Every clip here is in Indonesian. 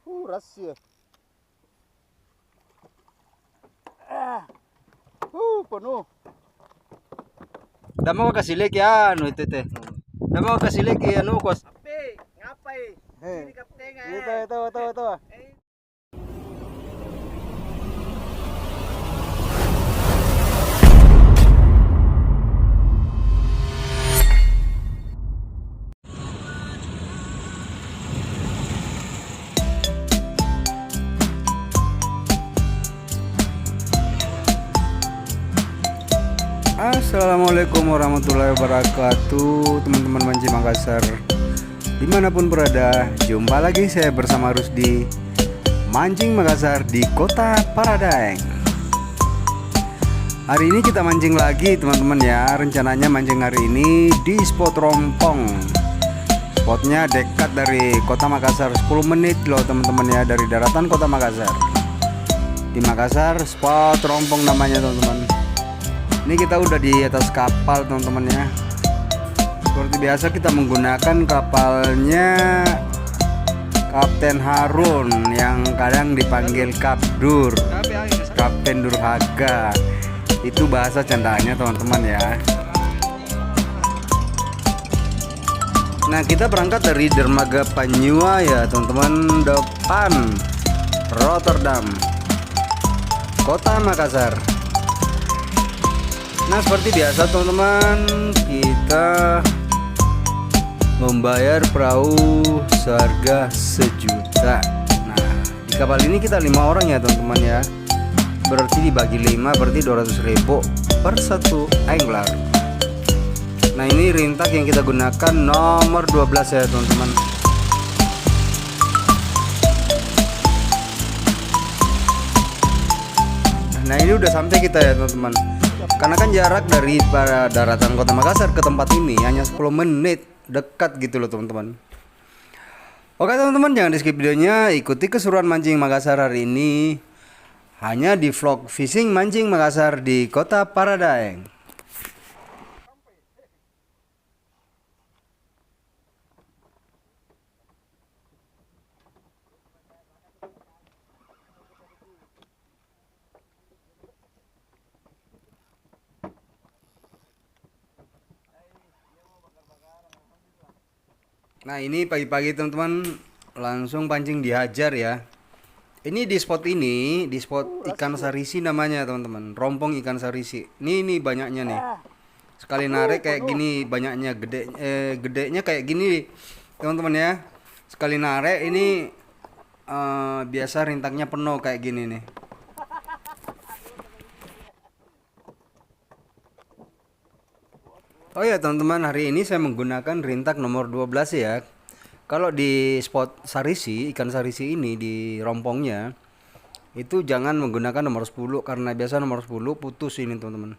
Rahasia. Penuh. Udah mau kasih lagi anu itu teh. Udah mau kasih lagi anu kos. Tapi ngapain? Ini kapten Itu. Assalamualaikum warahmatullahi wabarakatuh, teman-teman mancing Makassar dimanapun berada. Jumpa lagi saya bersama Rusdi mancing Makassar di Kota Paradaeng. Hari ini kita mancing lagi teman-teman ya. Rencananya mancing hari ini di spot Rompong. Spotnya dekat dari Kota Makassar, 10 menit loh teman-teman ya, dari daratan Kota Makassar. Di Makassar, spot Rompong namanya teman-teman. Ini kita udah di atas kapal teman-teman ya. Seperti biasa kita menggunakan kapalnya Kapten Harun yang kadang dipanggil Kapdur, Kapten Durhaga. Itu bahasa candaannya teman-teman ya. Nah, kita berangkat dari dermaga Panyua ya teman-teman, depan Rotterdam, Kota Makassar. Nah, seperti biasa teman-teman, kita membayar perahu seharga 1 juta. Nah, di kapal ini kita 5 orang ya teman-teman ya. Berarti dibagi 5 berarti 200.000 per satu angler. Nah, ini rintak yang kita gunakan nomor 12 ya teman-teman. Nah, ini udah sampai kita ya teman-teman. Karena kan jarak dari daratan Kota Makassar ke tempat ini hanya 10 menit, dekat gitu loh teman-teman. Oke teman-teman, jangan di skip videonya, ikuti keseruan mancing Makassar hari ini hanya di vlog fishing mancing Makassar di Kota Paradaeng. Nah, ini pagi-pagi teman-teman langsung pancing dihajar ya. Ini di spot ikan sarisi namanya teman-teman, rompong ikan sarisi. Ini banyaknya nih. Sekali narik kayak gini banyaknya, gedenya kayak gini teman-teman ya. Sekali narik ini biasa rintaknya penuh kayak gini nih. Oh ya teman-teman, hari ini saya menggunakan rintak nomor 12 ya. Kalau di spot sarisi, ikan sarisi ini di rompongnya itu jangan menggunakan nomor 10 karena biasa nomor 10 putus ini teman-teman.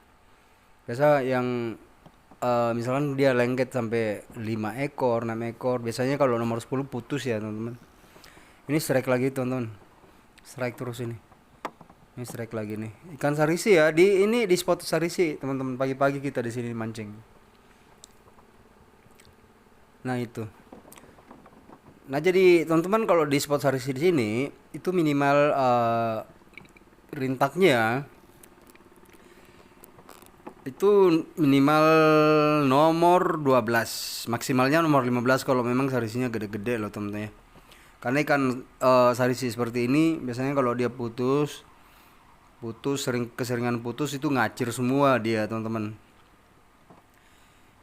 Biasa yang misalkan dia lengket sampai 5 ekor, 6 ekor, biasanya kalau nomor 10 putus ya teman-teman. Ini strike lagi teman-teman. Strike terus ini. Ini strike lagi nih. Ikan sarisi ya, ini di spot sarisi teman-teman. Pagi-pagi kita di sini mancing. Nah itu. Nah jadi teman-teman kalau di spot sarisi di sini itu minimal rintaknya itu minimal nomor 12, maksimalnya nomor 15 kalau memang sarisinya gede-gede loh teman-teman ya. Karena ikan sarisi seperti ini biasanya kalau dia putus keseringan putus itu ngacir semua dia teman-teman.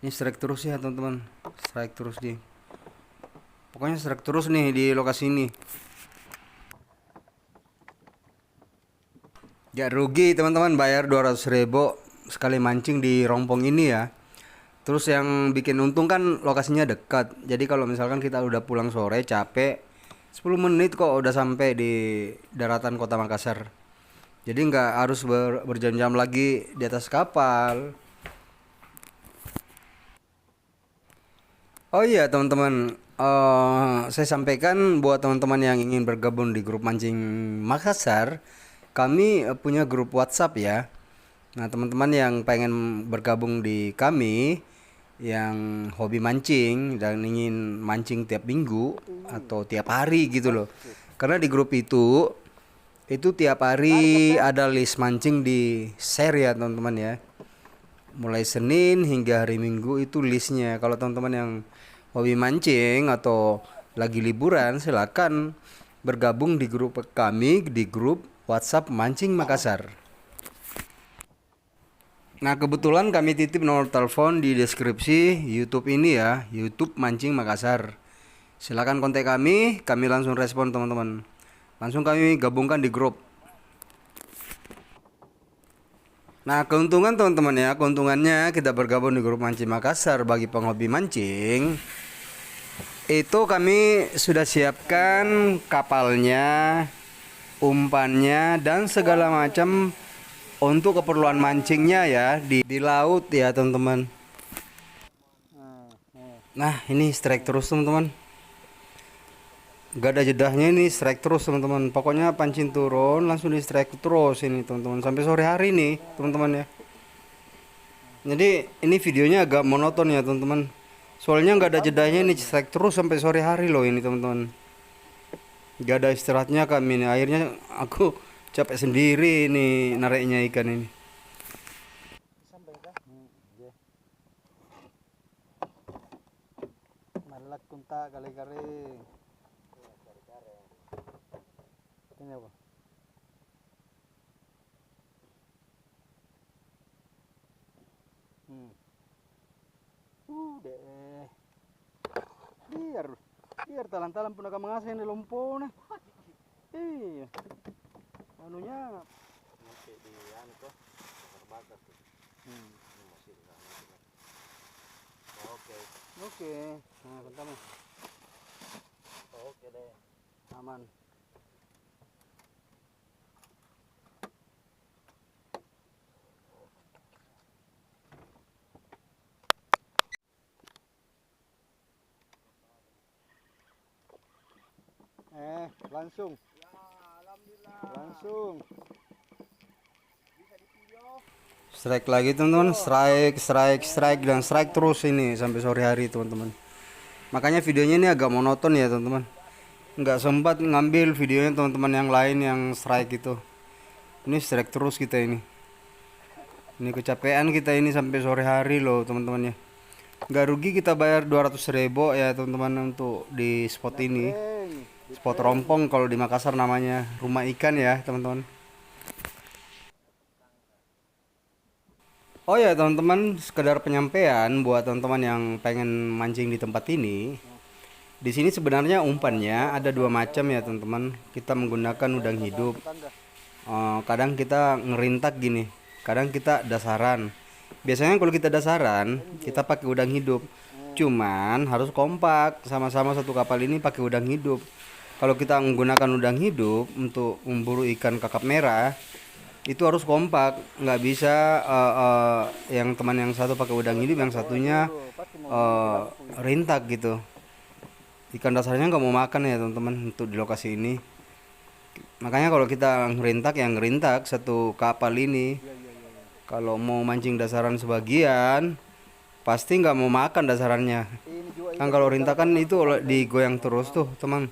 Ini strike terus ya teman-teman, strike terus nih. Pokoknya strike terus nih di lokasi ini. Ya rugi teman-teman, bayar 200.000 sekali mancing di rompong ini ya. Terus yang bikin untung kan lokasinya dekat. Jadi kalau misalkan kita udah pulang sore capek, 10 menit kok udah sampai di daratan Kota Makassar. Jadi nggak harus berjam-jam lagi di atas kapal. Oh iya teman-teman, saya sampaikan buat teman-teman yang ingin bergabung di grup mancing Makassar, kami punya grup WhatsApp ya. Nah teman-teman yang pengen bergabung di kami, yang hobi mancing dan ingin mancing tiap minggu atau tiap hari gitu loh, Karena di grup itu tiap hari ada list mancing di share ya teman-teman ya. Mulai Senin hingga hari Minggu itu listnya. Kalau teman-teman yang hobi mancing atau lagi liburan, silakan bergabung di grup kami, di grup WhatsApp Mancing Makassar. Nah, kebetulan kami titip nomor telepon di deskripsi YouTube ini ya, YouTube Mancing Makassar. Silakan kontak kami langsung respon teman-teman. Langsung kami gabungkan di grup. Nah, keuntungan teman-teman ya, keuntungannya kita bergabung di grup Mancing Makassar bagi penghobi mancing. Itu kami sudah siapkan kapalnya, umpannya dan segala macam untuk keperluan mancingnya ya di laut ya teman-teman. Nah, ini strike terus teman-teman. Gak ada jedahnya, ini strike terus teman-teman. Pokoknya pancing turun langsung di strike terus ini teman-teman sampai sore hari nih teman-teman ya. Jadi ini videonya agak monoton ya teman-teman. Soalnya nggak ada jedahnya, ini strike terus sampai sore hari loh ini teman-teman. Gak ada istirahatnya kami ini. Akhirnya aku capek sendiri ini nariknya ikan ini. Malak kunta kali-kali. Ini apa? Deh. Biar talan-talan pun akan mengasih ini lumpur nih. Iya. Anunya Nanti di anu tuh bakar tuh. Ini masih di sana. Oke. oke. Nah, pertama Oke deh. aman. Langsung. Ya, alhamdulillah. Langsung. Strike lagi teman-teman, strike dan strike terus ini sampai sore hari teman-teman. Makanya videonya ini agak monoton ya teman-teman. Nggak sempat ngambil videonya teman-teman yang lain yang strike itu. Ini strike terus kita ini. Ini kecapean kita ini sampai sore hari loh teman-teman ya. Nggak rugi kita bayar 200.000 ya teman-teman untuk di spot ini. Spot Rompong kalau di Makassar namanya, rumah ikan ya teman-teman. Oh ya teman-teman, sekedar penyampaian buat teman-teman yang pengen mancing di tempat ini. Di sini sebenarnya umpannya ada dua macam ya teman-teman. Kita menggunakan udang hidup. Kadang kita ngerintak gini, kadang kita dasaran. Biasanya kalau kita dasaran, kita pakai udang hidup. Cuman harus kompak, sama-sama satu kapal ini pakai udang hidup. Kalau kita menggunakan udang hidup untuk memburu ikan kakap merah, itu harus kompak, nggak bisa yang teman yang satu pakai udang hidup, yang satunya rintak gitu. Ikan dasarnya nggak mau makan ya teman-teman untuk di lokasi ini. Makanya kalau kita ngerintak, yang ngerintak satu kapal ini. Kalau mau mancing dasaran sebagian, pasti nggak mau makan dasarannya. Kan kalau rintakan itu digoyang terus tuh teman.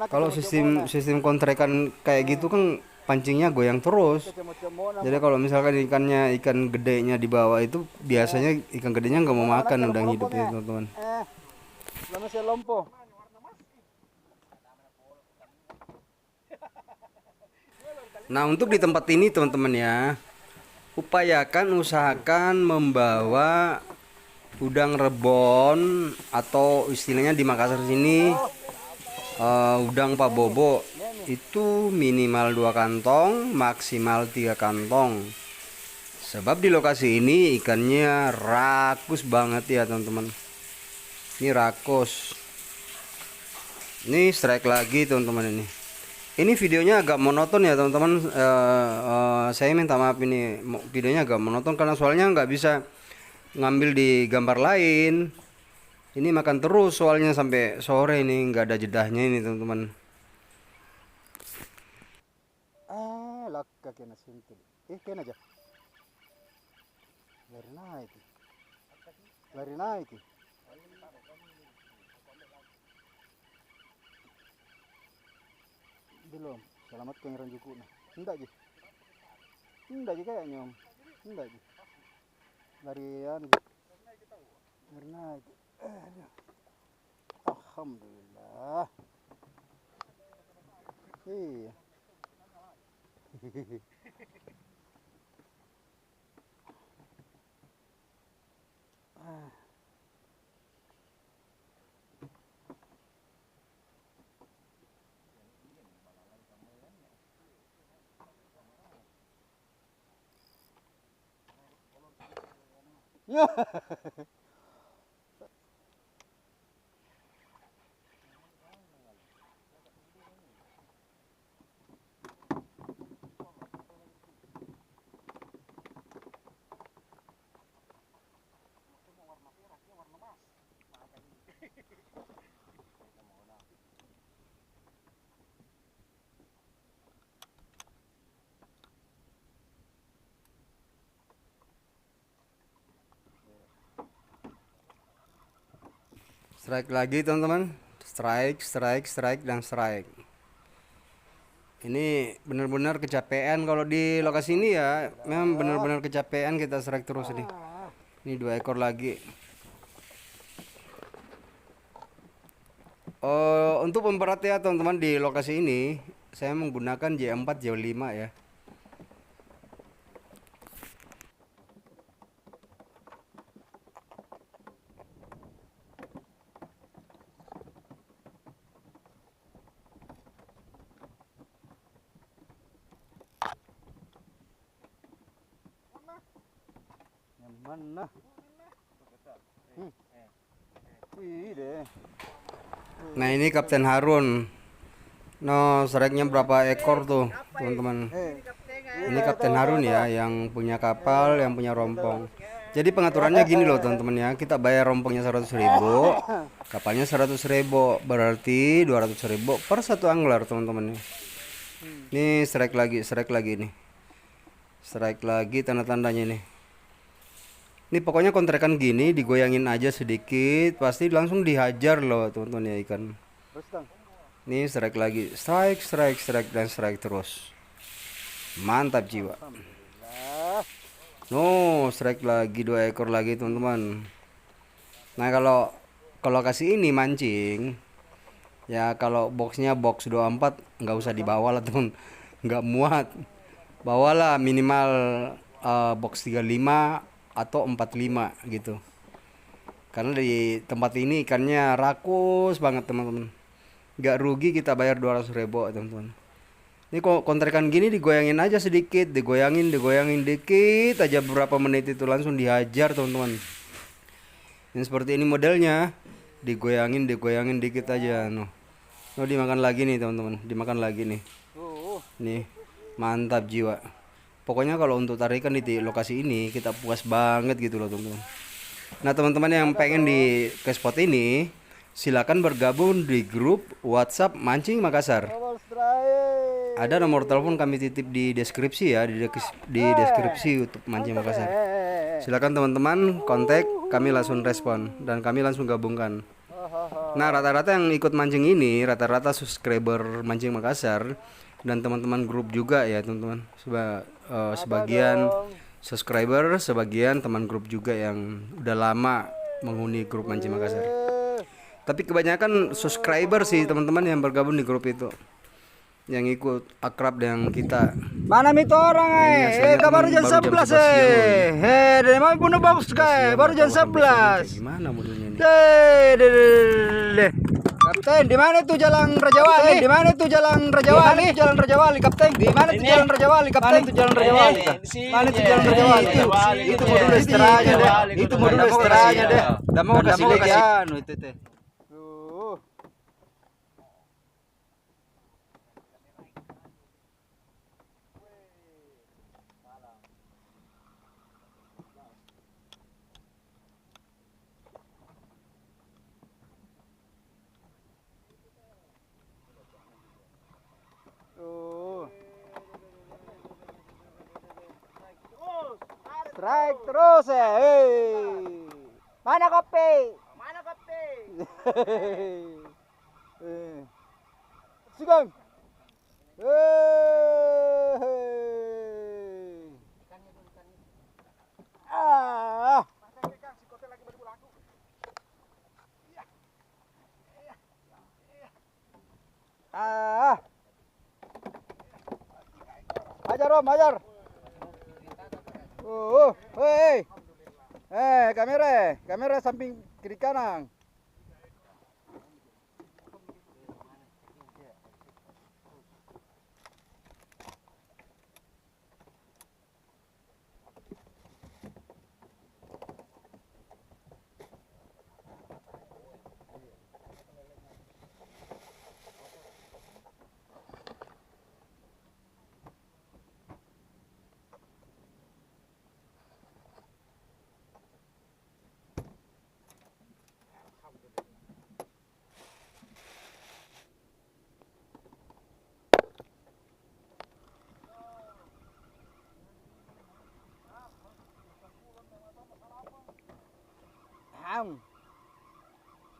Kalau sistem kontrekan kayak gitu kan pancingnya goyang terus. Jadi kalau misalkan ikan gedenya di bawah itu biasanya ikan gedenya nggak mau makan udang hidupnya teman-teman. Nah untuk di tempat ini teman-teman ya, usahakan membawa udang rebon atau istilahnya di Makassar sini udang Pak Bobo itu minimal 2 kantong, maksimal 3 kantong. Sebab di lokasi ini ikannya rakus banget ya teman-teman. Ini rakus. Ini strike lagi teman-teman ini. Ini videonya agak monoton ya teman-teman. Saya minta maaf, ini videonya agak monoton karena soalnya nggak bisa ngambil di gambar lain. Ini makan terus soalnya sampai sore ini, nggak ada jedahnya ini teman-teman. Lakka kena sentil. Kena aja. Lari naik. Lari naik. Belum. Selamat kau ngeran juku nah. Enggak ji. Enggak ji kayaknya om. Enggak ji. Larian ji. Karena alhamdulillah. Iya. Ya. Strike lagi teman-teman. Strike, strike, strike, dan strike. Ini benar-benar kecapean kalau di lokasi ini ya. Memang benar-benar kecapean kita strike terus ini. Ini 2 ekor lagi. Untuk memperhatikan teman-teman di lokasi ini, saya menggunakan J4 J5 ya. Yang mana? Wih deh. Nah ini Kapten Harun. No, strike-nya berapa ekor tuh teman-teman. Ini Kapten Harun ya, yang punya kapal, yang punya rompong. Jadi pengaturannya gini loh teman-teman ya. Kita bayar rompongnya 100.000, kapalnya 100.000, berarti 200.000 per satu angler teman-teman. Ini strike lagi nih. Strike lagi tanda-tandanya nih. Ini pokoknya kontrekan gini, digoyangin aja sedikit, pasti langsung dihajar loh teman-teman ya ikan. Terus Kang. Ini strike lagi, strike, strike, strike, dan strike terus. Mantap jiwa. Alhamdulillah. No, strike lagi 2 ekor lagi teman-teman. Nah kalau kasih ini mancing, ya kalau boxnya box 24 nggak usah dibawa lah teman, nggak muat. Bawalah minimal box 35 atau 45 gitu. Karena di tempat ini ikannya rakus banget teman-teman. Nggak rugi kita bayar 200.000 teman-teman. Ini kok kontrekan gini digoyangin aja sedikit, digoyangin dikit aja, beberapa menit itu langsung dihajar teman-teman. Ini seperti ini modelnya, digoyangin dikit aja. No, dimakan lagi nih teman-teman, dimakan lagi nih. Nih, mantap jiwa. Pokoknya kalau untuk tarikan di lokasi ini kita puas banget gitu loh teman-teman. Nah teman-teman yang pengen di ke spot ini, silakan bergabung di grup WhatsApp Mancing Makassar. Ada nomor telepon kami titip di deskripsi ya, di deskripsi YouTube Mancing Makassar. Silakan teman-teman kontak, kami langsung respon dan kami langsung gabungkan. Nah rata-rata yang ikut mancing ini rata-rata subscriber Mancing Makassar dan teman-teman grup juga ya teman-teman. Sebagian subscriber, sebagian teman grup juga yang udah lama menghuni grup Mancing Makassar. Tapi kebanyakan subscriber sih teman-teman yang bergabung di grup itu, yang ikut akrab dengan kita. Mana itu orang baru jam 11 dari mana punya box baru jam 11. Gimana modelnya nih? Deh. Kapten, di mana itu Jalan Raja Wali? Di mana itu Jalan Raja Wali? Jalan Raja Wali, Kapten. Di mana itu Jalan Raja Wali, Kapten? Itu Jalan Raja Wali. Mana itu Jalan Raja Wali? Itu modul istirahatnya deh. Itu modul istirahatnya deh. Udah mau kasih legian itu teh. Strike terus ya. Mana kopi? Mana kopi? Sigang. Ah. Ah. Ajar Om, ajar. Hei. Kamera samping kiri kanan.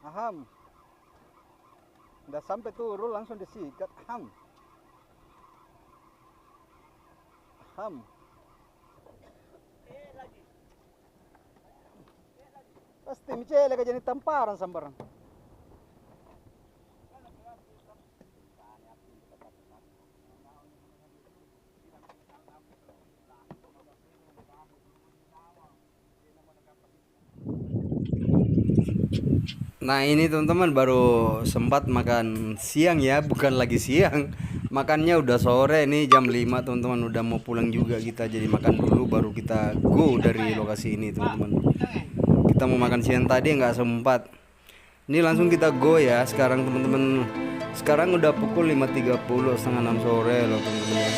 Aham. Udah sampai turun langsung disikat. Aham. Pasti micele ka jadi tamparan sambaran. Nah ini teman-teman baru sempat makan siang ya, bukan lagi siang. Makannya udah sore nih jam 5 teman-teman, udah mau pulang juga kita. Jadi makan dulu baru kita go dari lokasi ini teman-teman. Kita mau makan siang tadi nggak sempat. Ini langsung kita go ya sekarang teman-teman. Sekarang udah pukul 5.30, setengah 6 sore loh teman-teman.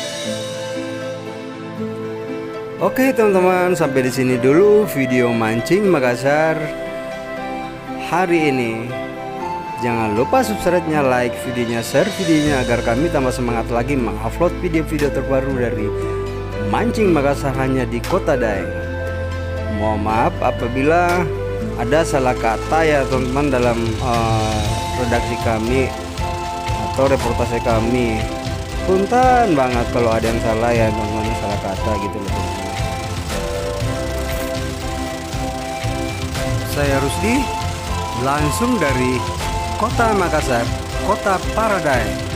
Oke teman-teman, sampai di sini dulu video mancing Makassar hari ini. Jangan lupa subscribe-nya, like videonya, share videonya agar kami tambah semangat lagi mengupload video-video terbaru dari mancing Makassar hanya di Kota Daeng. Mohon maaf apabila ada salah kata ya teman-teman dalam redaksi kami atau reportase kami. Punten banget kalau ada yang salah ya teman-teman, salah kata gitu loh teman-teman. Saya Rusdi, langsung dari Kota Makassar, Kota Paradise.